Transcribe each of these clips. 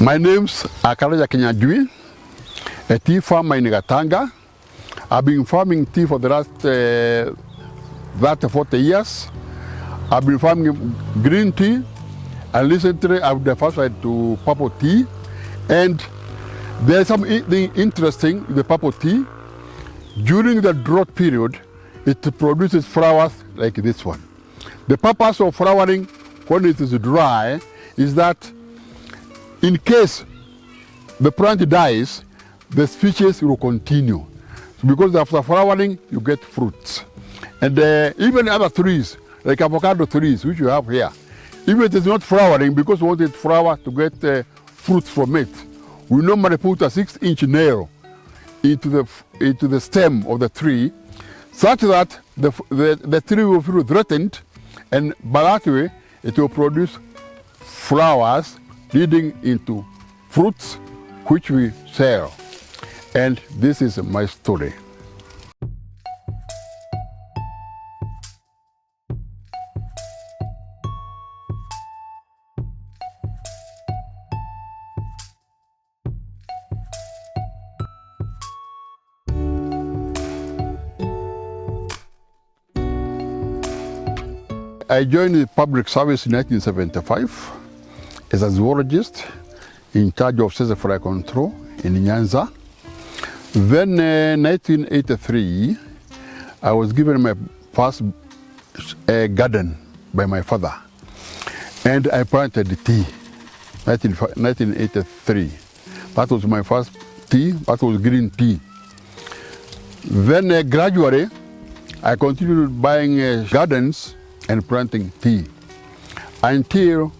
My name's Akaraja Kenyajui, a tea farmer in Gatanga. I've been farming tea for the last 40 years. I've been farming green tea, and recently I've diversified to purple tea. And there's something interesting with the purple tea. During the drought period, it produces flowers like this one. The purpose of flowering when it is dry is that in case the plant dies, the species will continue. Because after flowering, you get fruits. And even other trees, like avocado trees, which you have here, even if it is not flowering, because we want it to flower to get fruits from it, we normally put a 6-inch nail into the stem of the tree, such that the tree will feel threatened, and by that way, it will produce flowers leading into fruits, which we sell. And this is my story. I joined the public service in 1975 as a zoologist in charge of sesame control in Nyanza. Then in 1983, I was given my first garden by my father, and I planted tea, 1983. That was my first tea, that was green tea. Then gradually, I continued buying gardens and planting tea until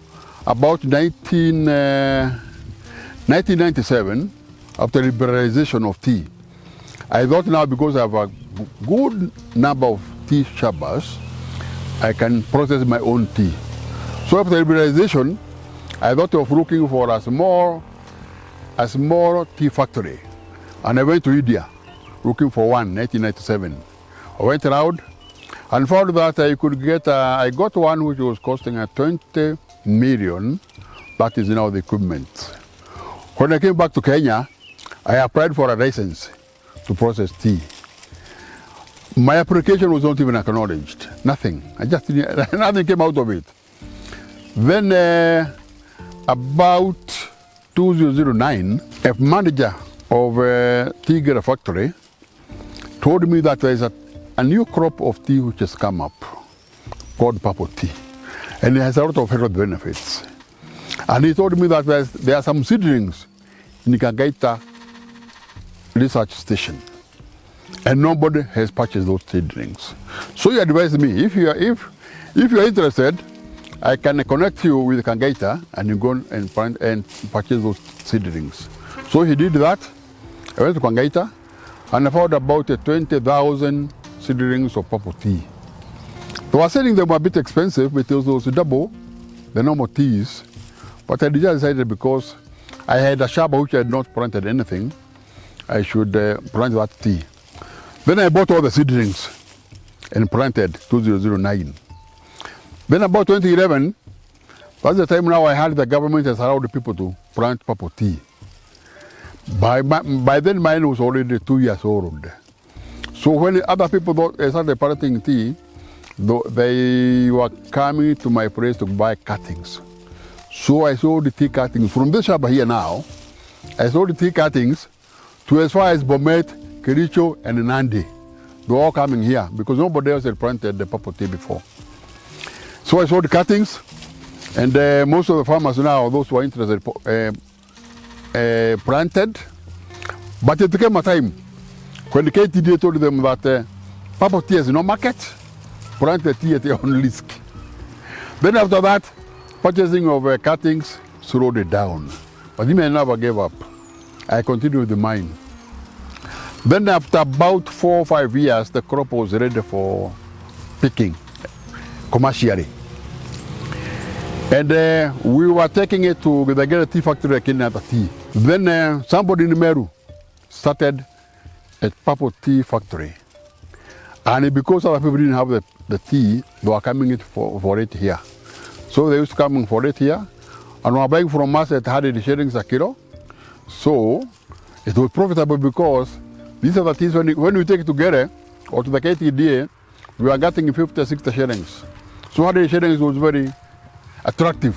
about 1997, after liberalization of tea. I thought now, because I have a good number of tea shoppers, I can process my own tea. So after liberalization, I thought of looking for a small tea factory. And I went to India looking for one, 1997. I went around and found that I could get, I got one which was costing 20 million. That is now the equipment. When I came back to Kenya, I applied for a license to process tea. My application was not even acknowledged, nothing. Nothing came out of it. Then about 2009, a manager of a tea factory told me that there is a new crop of tea which has come up called purple tea, and it has a lot of health benefits. And he told me that there are some seedlings in Kangaita research station, and nobody has purchased those seedlings. So he advised me, if you are interested, I can connect you with Kangaita, and you go and find and purchase those seedlings. So he did that. I went to Kangaita, and I found about 20,000 seedlings of purple tea. They were selling them a bit expensive, but it was double the normal teas. But I decided, because I had a shamba which had not planted anything, I should plant that tea. Then I bought all the seedlings and planted 2009. Then about 2011, that's the time now I heard the government has allowed people to plant purple tea. By then mine was already 2 years old. So when other people started planting tea, they were coming to my place to buy cuttings. So I sold the tea cuttings from this shop here now. I sold the tea cuttings to as far as Bomet, Kericho, and Nandi. They're all coming here because nobody else had planted the purple tea before. So I sold the cuttings, and most of the farmers now, those who are interested, planted. But it came a time when the KTDA told them that purple tea is no market, plant the tea at your own risk. Then after that, purchasing of cuttings slowed it down. But I never gave up. I continued with the mine. Then after about 4 or 5 years, the crop was ready for picking commercially. And we were taking it to the Gera tea factory in Kenyatta Tea. Then somebody in Meru started a purple tea factory. And because other people didn't have the tea, they were coming for it here. So they used to come for it here. and were buying from us at 100 shillings a kilo. So it was profitable because these are the things when we take it together or to the KTDA, we are getting 50, 60 shillings. So 100 shillings was very attractive.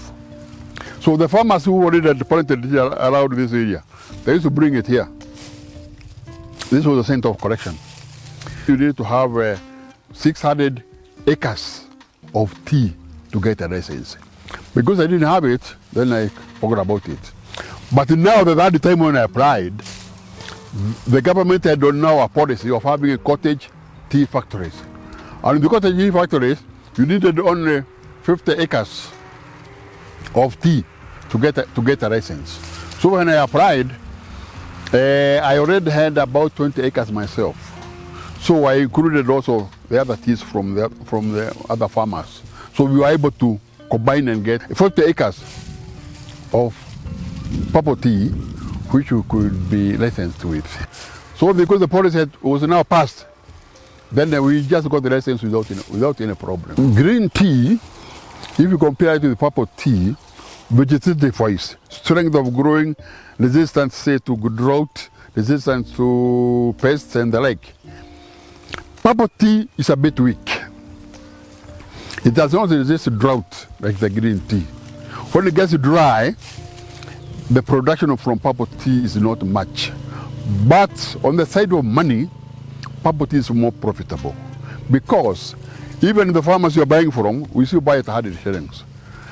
So the farmers who already had planted around this area, they used to bring it here. This was the center of collection. You need to have 600 acres of tea to get a license. Because I didn't have it, then I forgot about it. But now that at the time when I applied, the government had done now a policy of having a cottage tea factories. And in the cottage tea factories, you needed only 50 acres of tea to get a license. So when I applied, I already had about 20 acres myself. So I included also the other teas from the other farmers. So we were able to combine and get 50 acres of purple tea, which we could be licensed with. So because the policy was now passed, then we just got the license without any problem. Green tea, if you compare it with purple tea, vegetative-wise, strength of growing, resistance say to drought, resistance to pests and the like. Purple tea is a bit weak. It does not resist drought like the green tea. When it gets dry, the production from purple tea is not much. But on the side of money, purple tea is more profitable. Because even the farmers you are buying from, we still buy at 100 shillings.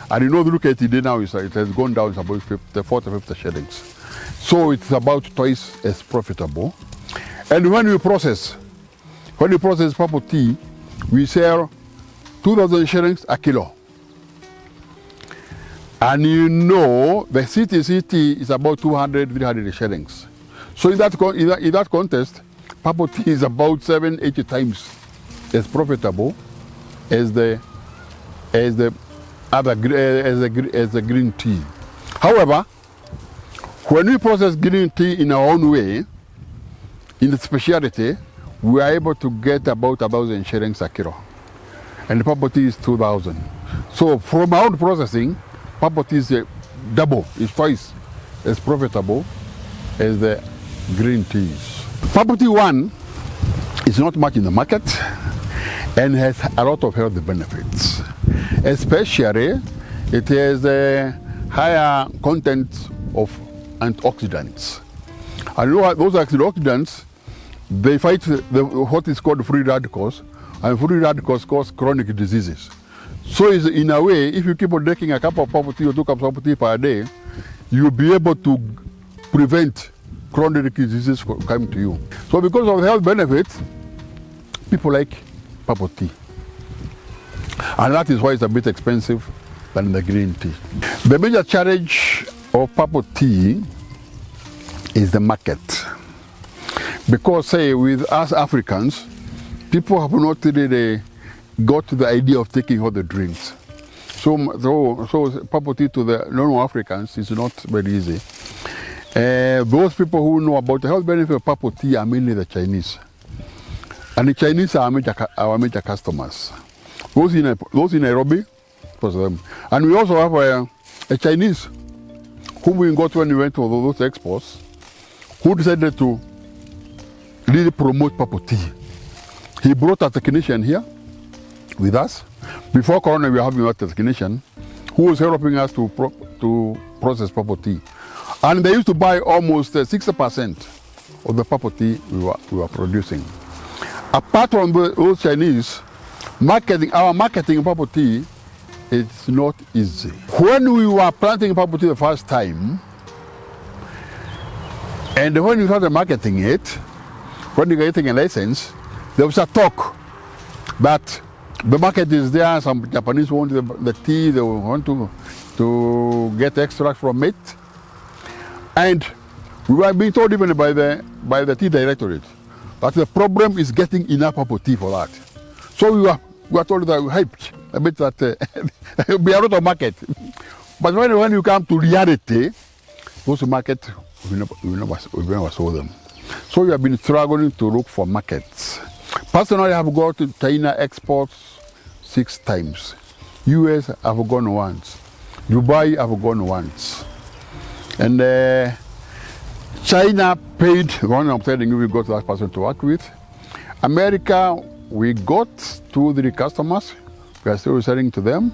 And you know, look at it now, it has gone down, it's about 40-50 shillings. So it's about twice as profitable. And when we process purple tea, we sell 2,000 shillings a kilo. And you know, the CTC is about 200-300 shillings. So in that contest, purple tea is about 7-8 times as profitable as the green tea. However, when we process green tea in our own way, in the specialty, we are able to get about 1,000 shillings a kilo. And the purple tea is 2,000. So from our own processing, purple tea is double, is twice as profitable as the green teas. Purple tea 1 is not much in the market and has a lot of health benefits. Especially, it has a higher content of antioxidants. And you know those antioxidants, they fight what is called free radicals, and free radicals cause chronic diseases. So in a way, if you keep on drinking a cup of purple tea or 2 cups of purple tea per day, you'll be able to prevent chronic diseases from coming to you. So because of the health benefits, people like purple tea. And that is why it's a bit expensive than the green tea. The major challenge of purple tea is the market. Because say with us Africans, people have not really got to the idea of taking all the drinks. So purple tea to the non-Africans is not very easy. Those people who know about the health benefit of purple tea are mainly the Chinese. And the Chinese are our major customers. Those in Nairobi, for them. And we also have a Chinese whom we got when we went to those expos, who decided to really promote purple tea. He brought a technician here with us. Before Corona, we were having a technician who was helping us to process purple tea. And they used to buy almost 60% of the purple tea we were producing. Apart from those Chinese, our marketing purple tea is not easy. When we were planting purple tea the first time, and when we started marketing it, when we were getting a license, there was a talk that the market is there, some Japanese want the tea, they want to get extract from it. And we were being told even by the tea directorate that the problem is getting enough purple tea for that. So we were told that we hyped a bit that there will be a lot of market. But when you come to reality, those markets, we never saw them. So we have been struggling to look for markets. Personally, I have gone to China exports 6 times. US, I've gone once. Dubai, I've gone once. And China paid, the one I'm telling you, we got that person to work with. America, we got 2 or 3 customers. We are still selling to them.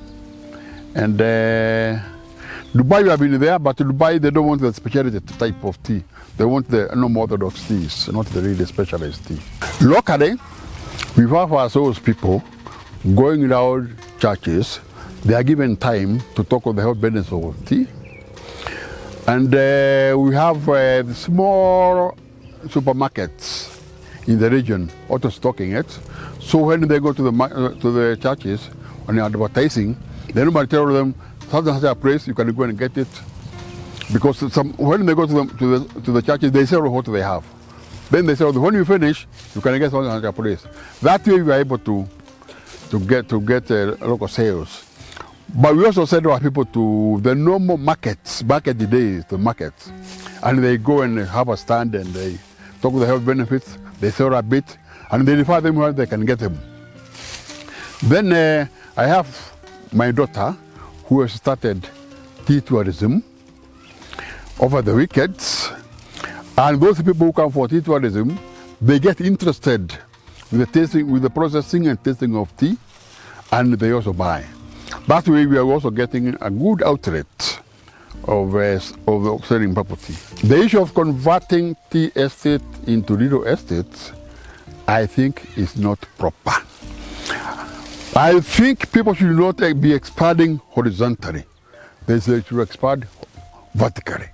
And Dubai, we have been there, but Dubai, they don't want the specialty type of tea. They want the normal orthodox teas, not the really specialized tea. Locally, we have our sales people going around churches. They are given time to talk of the health benefits of tea. And we have small supermarkets in the region auto stocking it. So when they go to the churches and advertising, they normally tell them, such a place, you can go and get it. Because when they go to the churches, they sell what they have. Then they say, when you finish, you can get such a place. That way we are able to get local sales. But we also send our people to the normal markets, back at the days, the markets. And they go and have a stand and they talk about the health benefits, they sell a bit, and they refer them where they can get them. Then I have my daughter who has started tea tourism over the weekends. And those people who come for tea tourism, they get interested with the tasting, with the processing and tasting of tea, and they also buy. That way we are also getting a good outlet of selling purple tea. The issue of converting tea estate into little estates, I think is not proper. I think people should not be expanding horizontally. They should expand vertically.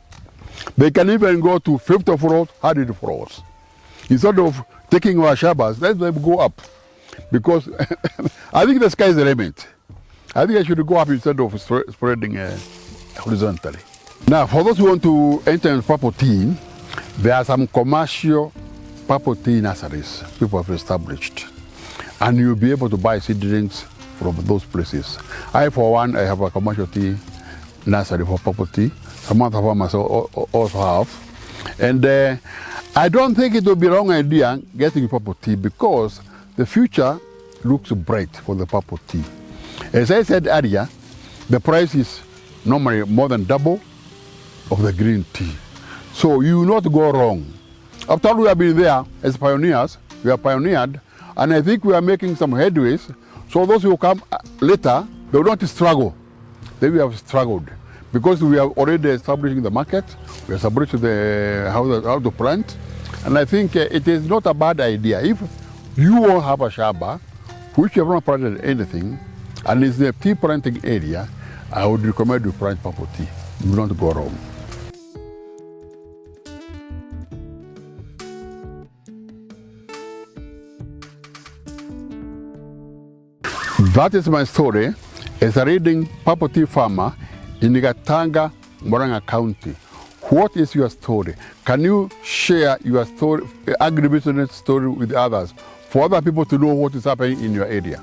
They can even go to 50 floors, 100 floors. Instead of taking our shabas, let them go up. Because I think the sky is the limit. I think I should go up instead of spreading horizontally. Now, for those who want to enter in purple tea, there are some commercial purple tea nurseries people have established. And you'll be able to buy seedlings from those places. I, for one, I have a commercial tea nursery for purple tea. Some other farmers also have. And I don't think it will be a wrong idea getting purple tea because the future looks bright for the purple tea. As I said earlier, the price is normally more than double of the green tea. So you will not go wrong. After all, we have been there as pioneers, we have pioneered, and I think we are making some headways. So those who come later, they will not struggle. They will have struggled. Because we are already establishing the market, we established how to plant, and I think it is not a bad idea. If you won't have a shaba, which you have not planted anything, and it's the tea planting area, I would recommend you plant purple tea. You will not go wrong. That is my story as a leading purple tea farmer in Gatanga, Murang'a County. What is your story? Can you share your story, agribusiness story with others for other people to know what is happening in your area?